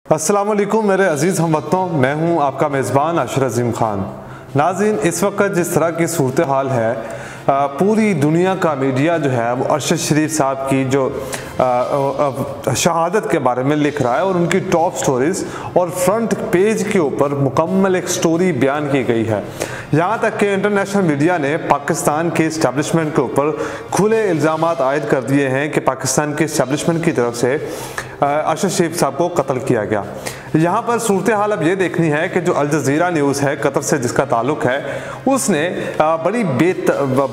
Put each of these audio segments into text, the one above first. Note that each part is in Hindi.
अस्सलाम वालेकुम मेरे अजीज़ हमवतनों, मैं हूं आपका मेज़बान अशरफ अज़ीम ख़ान। नाज़रीन, इस वक्त जिस तरह की सूरत हाल है, पूरी दुनिया का मीडिया जो है वो अरशद शरीफ साहब की जो शहादत के बारे में लिख रहा है और उनकी टॉप स्टोरीज़ और फ्रंट पेज के ऊपर मुकम्मल एक स्टोरी बयान की गई है। यहाँ तक कि इंटरनेशनल मीडिया ने पाकिस्तान के इस्टेब्लिशमेंट के ऊपर खुले इल्ज़ामात आयद कर दिए हैं कि पाकिस्तान के इस्टेब्लिशमेंट की तरफ से अरशद शरीफ साहब को कत्ल किया गया। यहाँ पर सूरत हाल अब ये देखनी है कि जो अल जज़ीरा न्यूज़ है, कतर से जिसका ताल्लुक है, उसने बड़ी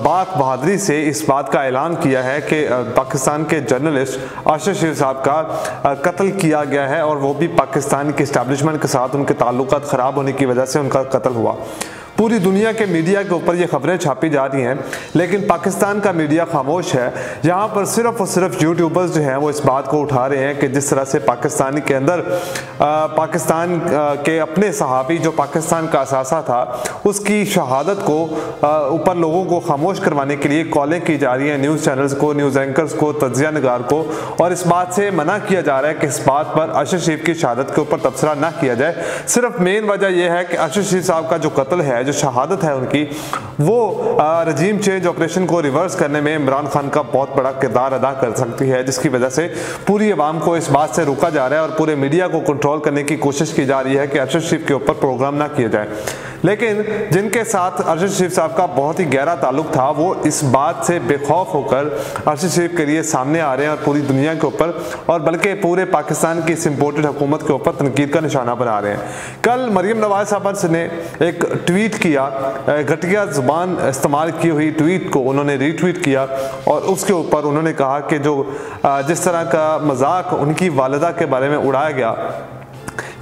बात बहादुरी से इस बात का ऐलान किया है कि पाकिस्तान के जर्नलिस्ट अरशद शरीफ साहब का कत्ल किया गया है और वो भी पाकिस्तान के इस्टेब्लिशमेंट के साथ उनके ताल्लुकात ख़राब होने की वजह से उनका कत्ल हुआ। पूरी दुनिया के मीडिया के ऊपर ये खबरें छापी जा रही हैं, लेकिन पाकिस्तान का मीडिया खामोश है। यहाँ पर सिर्फ और सिर्फ यूट्यूबर्स जो हैं वो इस बात को उठा रहे हैं कि जिस तरह से पाकिस्तानी के अंदर पाकिस्तान के अपने सहाफ़ी जो पाकिस्तान का असासा था उसकी शहादत को ऊपर लोगों को खामोश करवाने के लिए कॉलें की जा रही हैं न्यूज़ चैनल्स को, न्यूज़ एंकर्स को, तज्ज़िया निगार को, और इस बात से मना किया जा रहा है कि इस बात पर अरशद शरीफ की शहादत के ऊपर तबसरा ना किया जाए। सिर्फ मेन वजह यह है कि अरशद शरीफ साहब का जो कत्ल है, जो शहादत है उनकी, वो रजीम चेंज ऑपरेशन को रिवर्स करने में इमरान खान का बहुत बड़ा किरदार अदा कर सकती है, जिसकी वजह से पूरी आवाम को इस बात से रोका जा रहा है और पूरे मीडिया को कंट्रोल करने की कोशिश की जा रही है कि अरशद शरीफ के ऊपर प्रोग्राम ना किया जाए। लेकिन जिनके साथ अरशद शरीफ साहब का बहुत ही गहरा ताल्लुक था वो इस बात से बेखौफ होकर अरशद शरीफ के लिए सामने आ रहे हैं और पूरी दुनिया के ऊपर और बल्कि पूरे पाकिस्तान की इस इम्पोर्टेड हुकूमत के ऊपर तनकीद का निशाना बना रहे हैं। कल मरीम नवाज साहब ने एक ट्वीट किया, घटिया ज़ुबान इस्तेमाल की हुई ट्वीट को उन्होंने रीट्वीट किया और उसके ऊपर उन्होंने कहा कि जो जिस तरह का मजाक उनकी वालिदा के बारे में उड़ाया गया,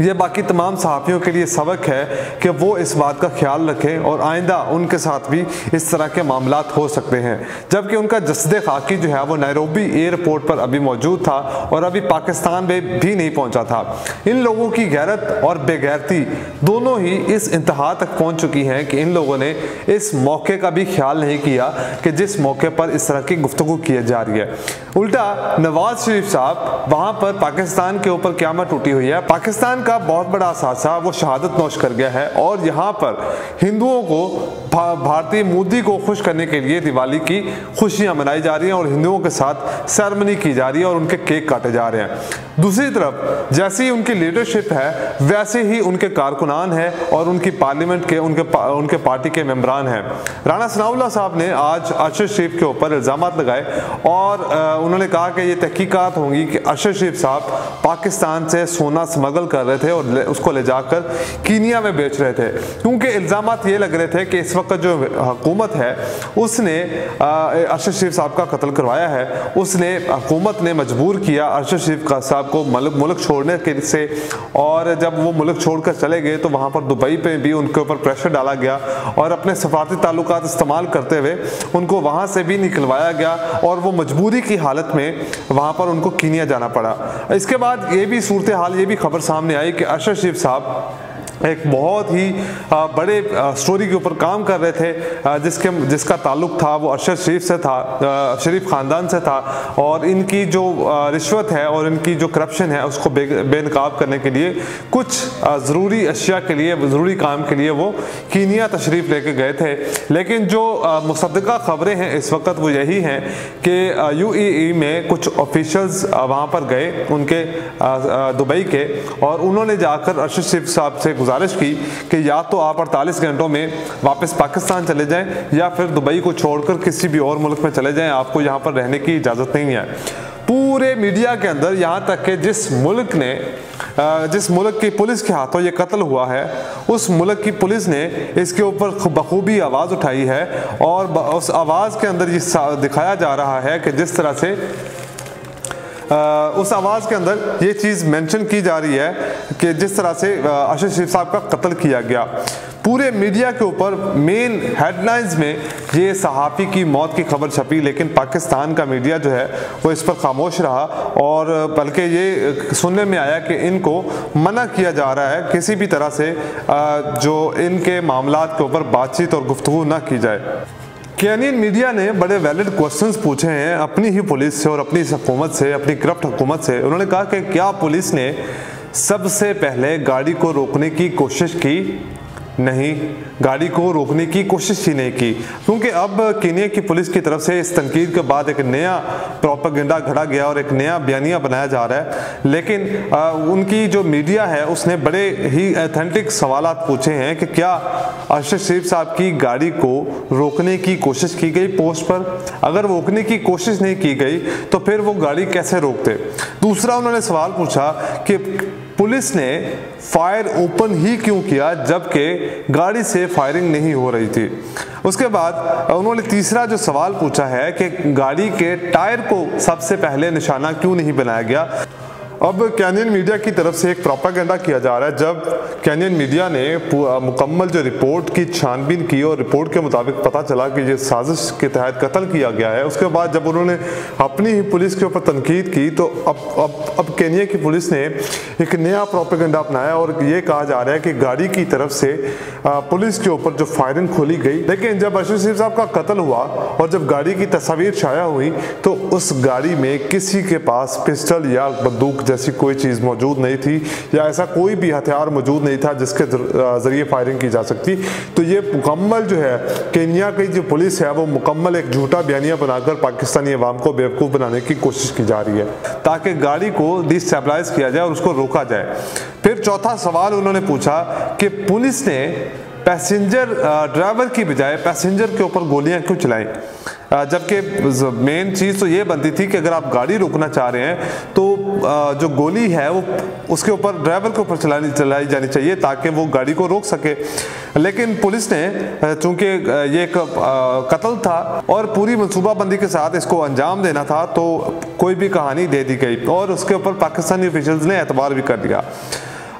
ये बाकी तमाम सहाफ़ियों के लिए सबक है कि वो इस बात का ख्याल रखें और आइंदा उनके साथ भी इस तरह के मामलात हो सकते हैं। जबकि उनका जस्दे खाकी जो है वो नैरोबी एयरपोर्ट पर अभी मौजूद था और अभी पाकिस्तान में भी नहीं पहुंचा था। इन लोगों की गैरत और बेगैरती दोनों ही इस इंतहा तक पहुंच चुकी हैं कि इन लोगों ने इस मौके का भी ख्याल नहीं किया कि जिस मौके पर इस तरह की गुफ्तगू की जा रही है। उल्टा नवाज शरीफ साहब वहाँ पर पाकिस्तान के ऊपर क़यामत टूटी हुई है, पाकिस्तान का बहुत बड़ा असासा वो शहादत नोश कर गया है और यहाँ पर हिंदुओं को भारतीय मोदी को खुश करने के लिए दिवाली की खुशियां मनाई जा रही हैं और हिंदुओं के साथ सेरेमनी की जा रही है और उनके केक काटे जा रहे हैं। दूसरी तरफ जैसी उनकी लीडरशिप है वैसे ही उनके कारकुनान हैं और उनकी पार्लियामेंट के उनके पार्टी के मेंबरान हैं। राणा सनाउल्लाह साहब ने आज अरशद शरीफ के ऊपर इल्ज़ामात लगाए और उन्होंने कहा कि ये तहकीकात होंगी कि अरशद शरीफ साहब पाकिस्तान से सोना स्मगल कर रहे थे और उसको ले जाकर कीनिया में बेच रहे थे, क्योंकि इल्ज़ामात ये लग रहे थे कि इस वक्त जो हुकूमत है उसने अरशद शरीफ साहब का कत्ल करवाया है। उसने हुकूमत ने मजबूर किया अरशद शरीफ साहब को मुल्क छोड़ने के से, और जब वो मुल्क छोड़कर चले गए तो वहाँ पर दुबई पे भी उनके ऊपर प्रेशर डाला गया और अपने सफारती ताल्लुकात इस्तेमाल करते हुए उनको वहाँ से भी निकलवाया गया और वो मजबूरी की हालत में वहाँ पर उनको कीनिया जाना पड़ा। इसके बाद ये भी सूरत हाल, ये भी खबर सामने आई कि अरशद शरीफ साहब एक बहुत ही बड़े स्टोरी के ऊपर काम कर रहे थे जिसका ताल्लुक था वो अरशद शरीफ से था, शरीफ ख़ानदान से था, और इनकी जो रिश्वत है और इनकी जो करप्शन है उसको बेनकाब करने के लिए कुछ ज़रूरी अशिया के लिए, ज़रूरी काम के लिए वो कीनिया तशरीफ़ लेके गए थे। लेकिन जो मुसद्दक़ा ख़बरें हैं इस वक्त वो यही हैं कि UAE में कुछ ऑफिशल्स वहाँ पर गए उनके दुबई के, और उन्होंने जाकर अरशद शरीफ साहब से गुजारिश की कि या तो आप 48 घंटों में वापस पाकिस्तान चले जाएं या फिर दुबई को छोड़कर किसी भी और मुल्क में चले जाएं, आपको यहाँ पर रहने की इजाज़त नहीं है। पूरे मीडिया के अंदर यहाँ तक कि जिस मुल्क की पुलिस के हाथों ये कत्ल हुआ है उस मुल्क की पुलिस ने इसके ऊपर बखूबी आवाज़ उठाई है और उस आवाज़ के अंदर ये दिखाया जा रहा है कि जिस तरह से उस आवाज़ के अंदर ये चीज़ मेंशन की जा रही है कि जिस तरह से अरशद शरीफ साहब का कत्ल किया गया। पूरे मीडिया के ऊपर मेन हेडलाइंस में ये सहाफ़ी की मौत की खबर छपी, लेकिन पाकिस्तान का मीडिया जो है वो इस पर खामोश रहा और बल्कि ये सुनने में आया कि इनको मना किया जा रहा है किसी भी तरह से जो इनके मामलात के ऊपर बातचीत और गुफ्तगू ना की जाए। केनियन मीडिया ने बड़े वैलिड क्वेश्चंस पूछे हैं अपनी ही पुलिस से और अपनी इस हुकूमत से, अपनी करप्ट हुकूमत से। उन्होंने कहा कि क्या पुलिस ने सबसे पहले गाड़ी को रोकने की कोशिश की नहीं, गाड़ी को रोकने की कोशिश ही नहीं की, क्योंकि अब केन्या की पुलिस की तरफ से इस तनकीद के बाद एक नया प्रोपेगेंडा घड़ा गया और एक नया बयानिया बनाया जा रहा है। लेकिन उनकी जो मीडिया है उसने बड़े ही ऑथेंटिक सवालात पूछे हैं कि क्या अरशद शरीफ साहब की गाड़ी को रोकने की कोशिश की गई पोस्ट पर? अगर रोकने की कोशिश नहीं की गई तो फिर वो गाड़ी कैसे रोकते? दूसरा उन्होंने सवाल पूछा कि पुलिस ने फायर ओपन ही क्यों किया जबकि गाड़ी से फायरिंग नहीं हो रही थी। उसके बाद उन्होंने तीसरा जो सवाल पूछा है कि गाड़ी के टायर को सबसे पहले निशाना क्यों नहीं बनाया गया। अब केन्यन मीडिया की तरफ से एक प्रोपेगेंडा किया जा रहा है। जब केन्यन मीडिया ने मुकम्मल जो रिपोर्ट की छानबीन की और रिपोर्ट के मुताबिक पता चला कि ये साजिश के तहत कत्ल किया गया है, उसके बाद जब उन्होंने अपनी ही पुलिस के ऊपर तनकीद की तो अब केन्या की पुलिस ने एक नया प्रोपेगेंडा अपनाया और ये कहा जा रहा है कि गाड़ी की तरफ से पुलिस के ऊपर जो फायरिंग खोली गई। लेकिन जब अरशद शरीफ साहब का कत्ल हुआ और जब गाड़ी की तस्वीर छाया हुई तो उस गाड़ी में किसी के पास पिस्टल या बंदूक जैसी कोई चीज़ मौजूद नहीं थी या ऐसा कोई भी हथियार मौजूद नहीं था जिसके जरिए फायरिंग की जा सकती। तो ये मुकम्मल जो है केन्या की जो पुलिस है वो मुकम्मल एक झूठा बयानिया बनाकर पाकिस्तानी अवाम को बेवकूफ़ बनाने की कोशिश की जा रही है ताकि गाड़ी को डिस्टेबलाइज किया जाए और उसको रोका जाए। फिर चौथा सवाल उन्होंने पूछा कि पुलिस ने ड्राइवर की बजाय पैसेंजर के ऊपर गोलियां क्यों चलाई, जबकि मेन चीज़ तो ये बनती थी कि अगर आप गाड़ी रोकना चाह रहे हैं तो जो गोली है वो उसके ऊपर ड्राइवर के ऊपर चलाई जानी चाहिए ताकि वो गाड़ी को रोक सके। लेकिन पुलिस ने चूंकि ये एक कत्ल था और पूरी मनसूबाबंदी के साथ इसको अंजाम देना था तो कोई भी कहानी दे दी गई और उसके ऊपर पाकिस्तानी ऑफिशियल्स ने एतबार भी कर दिया।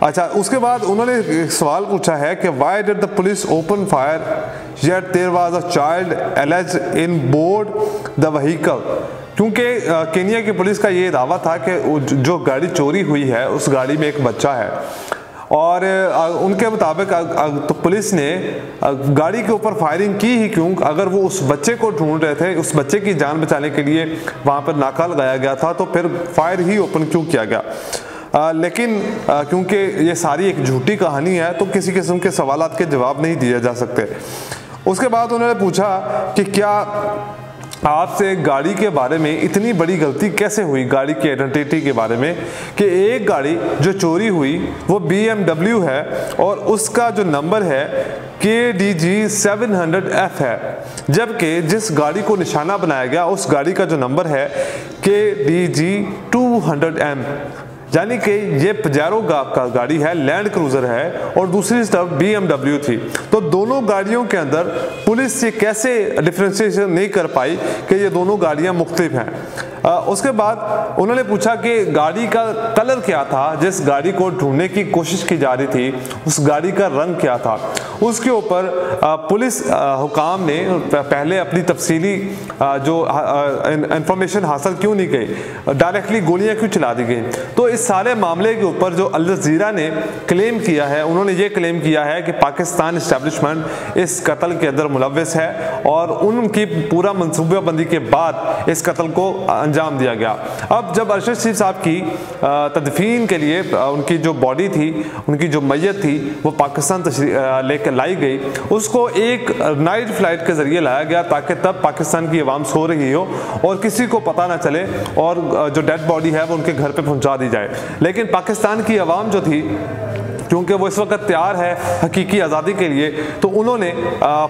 अच्छा, उसके बाद उन्होंने एक सवाल पूछा है कि why did the police open fire yet there was a child alleged in board the vehicle, क्योंकि केन्या की पुलिस का ये दावा था कि जो गाड़ी चोरी हुई है उस गाड़ी में एक बच्चा है और उनके मुताबिक तो पुलिस ने गाड़ी के ऊपर फायरिंग की ही क्यों अगर वो उस बच्चे को ढूंढ रहे थे, उस बच्चे की जान बचाने के लिए वहाँ पर नाका लगाया गया था तो फिर फायर ही ओपन क्यों किया गया। लेकिन क्योंकि ये सारी एक झूठी कहानी है तो किसी किस्म के सवालात के जवाब नहीं दिए जा सकते। उसके बाद उन्होंने पूछा कि क्या आपसे गाड़ी के बारे में इतनी बड़ी गलती कैसे हुई, गाड़ी की आइडेंटिटी के बारे में, कि एक गाड़ी जो चोरी हुई वो BMW है और उसका जो नंबर है KDG 700F है, जबकि जिस गाड़ी को निशाना बनाया गया उस गाड़ी का जो नंबर है KDG 200M, यानी कि ये पजेरो का गाड़ी है, लैंड क्रूजर है और दूसरी तरफ BMW थी। तो दोनों गाड़ियों के अंदर पुलिस ये कैसे डिफरेंशिएशन नहीं कर पाई कि ये दोनों गाड़ियां मुख्तलिफ हैं। उसके बाद उन्होंने पूछा कि गाड़ी का कलर क्या था, जिस गाड़ी को ढूंढने की कोशिश की जा रही थी उस गाड़ी का रंग क्या था। उसके ऊपर पुलिस हुकाम ने पहले अपनी तफसीली जो इंफॉर्मेशन हासिल क्यों नहीं की, डायरेक्टली गोलियां क्यों चला दी गई। तो इस सारे मामले के ऊपर जो अल जज़ीरा ने क्लेम किया है, उन्होंने ये क्लेम किया है कि पाकिस्तान इस्टेब्लिशमेंट इस कत्ल के अंदर मुलव्वस है और उनकी पूरा मनसूबाबंदी के बाद इस कत्ल को अंजाम दिया गया। अब जब अरशद शरीफ साहब की तदफीन के लिए उनकी जो बॉडी थी, उनकी जो मैयत थी वो पाकिस्तान लेकर लाई गई, उसको एक नाइट फ्लाइट के जरिए लाया गया ताकि तब पाकिस्तान की आवाम सो रही हो और किसी को पता ना चले और जो डेड बॉडी है वो उनके घर पे पहुंचा दी जाए। लेकिन पाकिस्तान की आवाम जो थी, क्योंकि वो इस वक्त तैयार है हकीकी आज़ादी के लिए, तो उन्होंने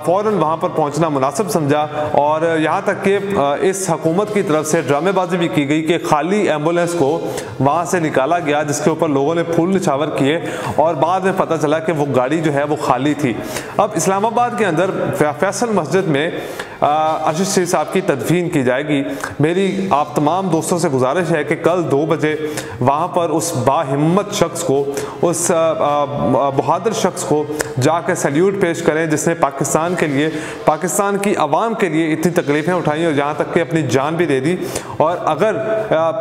फ़ौरन वहाँ पर पहुँचना मुनासिब समझा और यहाँ तक कि इस हुकूमत की तरफ से ड्रामेबाजी भी की गई कि खाली एम्बुलेंस को वहाँ से निकाला गया जिसके ऊपर लोगों ने फूल निछावर किए और बाद में पता चला कि वो गाड़ी जो है वो खाली थी। अब इस्लामाबाद के अंदर फैसल मस्जिद में अरशद शरीफ साहब की तदफीन की जाएगी। मेरी आप तमाम दोस्तों से गुजारिश है कि कल 2 बजे वहाँ पर उस बाहिम्मत शख्स को, उस बहादुर शख्स को जाकर सैल्यूट पेश करें जिसने पाकिस्तान के लिए, पाकिस्तान की आवाम के लिए इतनी तकलीफ़ें उठाई और यहाँ तक कि अपनी जान भी दे दी। और अगर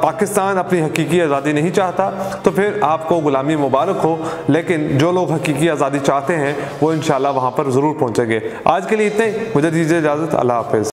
पाकिस्तान अपनी हकीकी आज़ादी नहीं चाहता तो फिर आपको गुलामी मुबारक हो, लेकिन जो लोग हकीकी आज़ादी चाहते हैं वो इंशाल्लाह वहाँ पर ज़रूर पहुँचेंगे। आज के लिए इतने, मुझे दीजिए इजाज़त। अल्लाह हाफ़िज़।